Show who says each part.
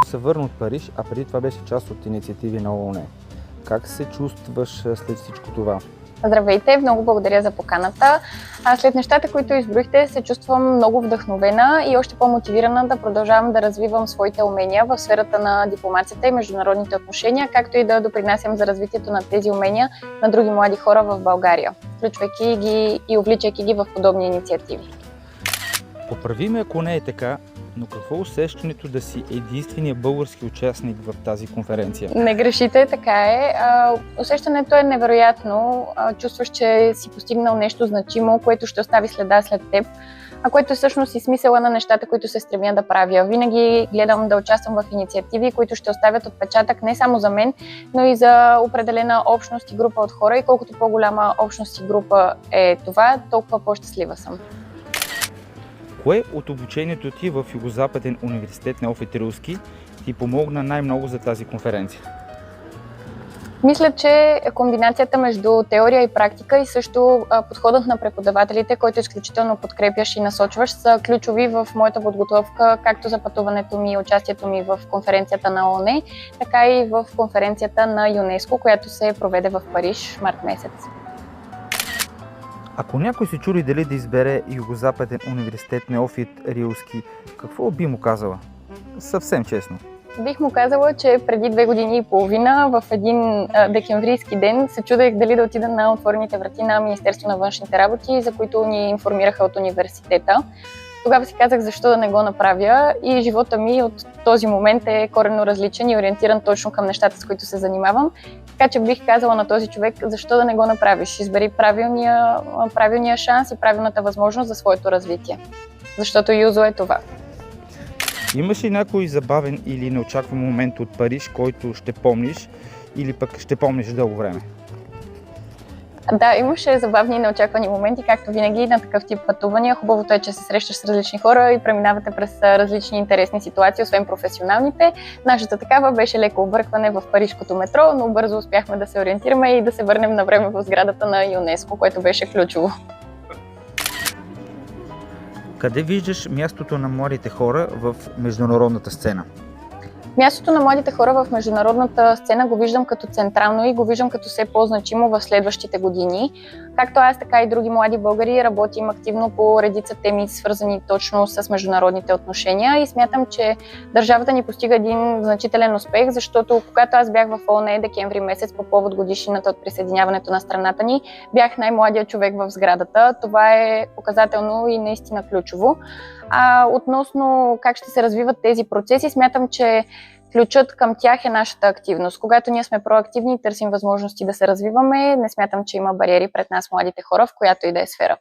Speaker 1: се върна от Париж, а преди това беше част от инициативи на ООН. Как се чувстваш след всичко това?
Speaker 2: Здравейте, много благодаря за поканата. След нещата, които изброихте, се чувствам много вдъхновена и още по-мотивирана да продължавам да развивам своите умения в сферата на дипломацията и международните отношения, както и да допринасям за развитието на тези умения на други млади хора в България, включвайки ги и увличайки ги в подобни инициативи.
Speaker 1: Поправи ме, ако не е така, но какво е усещането да си единствения български участник в тази конференция?
Speaker 2: Не грешите, така е. Усещането е невероятно. Чувстваш, че си постигнал нещо значимо, което ще остави следа след теб, а което е всъщност и смисъла на нещата, които се стремя да правя. Винаги гледам да участвам в инициативи, които ще оставят отпечатък не само за мен, но и за определена общност и група от хора. И колкото по-голяма общност и група е това, толкова по-щастлива съм.
Speaker 1: Кое от обучението ти в Югозападен университет Неофит Рилски ти помогна най-много за тази конференция?
Speaker 2: Мисля, че комбинацията между теория и практика и също подходът на преподавателите, който изключително подкрепяш и насочваш, са ключови в моята подготовка, както за пътуването ми и участието ми в конференцията на ООН, така и в конференцията на ЮНЕСКО, която се проведе в Париж март месец.
Speaker 1: Ако някой се чуди дали да избере Югозападен университет Неофит Рилски, какво би му казала? Съвсем честно.
Speaker 2: Бих му казала, че преди 2 години и половина в един декемврийски ден се чудех дали да отида на отворените врати на Министерство на външните работи, за които ни информираха от университета. Тогава си казах защо да не го направя и живота ми от този момент е коренно различен и ориентиран точно към нещата, с които се занимавам. Така че бих казала на този човек защо да не го направиш. Избери правилния шанс и правилната възможност за своето развитие. Защото юзо е това.
Speaker 1: Имаш ли някой забавен или неочакван момент от Париж, който ще помниш или пък ще помниш дълго време?
Speaker 2: Да, имаше забавни и неочаквани моменти, както винаги на такъв тип пътувания. Хубавото е, че се срещаш с различни хора и преминавате през различни интересни ситуации, освен професионалните. Нашата такава беше леко объркване в парижкото метро, но бързо успяхме да се ориентираме и да се върнем на време в сградата на ЮНЕСКО, което беше ключово.
Speaker 1: Къде виждаш мястото на младите хора в международната сцена?
Speaker 2: Мястото на младите хора в международната сцена го виждам като централно и го виждам като все по-значимо в следващите години. Както аз, така и други млади българи работим активно по редица теми, свързани точно с международните отношения и смятам, че държавата ни постига един значителен успех, защото когато аз бях в ООН декември месец по повод годишнината от присъединяването на страната ни, бях най-младият човек в сградата. Това е показателно и наистина ключово. Относно как ще се развиват тези процеси, смятам, че ключът към тях е нашата активност. Когато ние сме проактивни и търсим възможности да се развиваме, не смятам, че има бариери пред нас, младите хора, в която и да е сфера.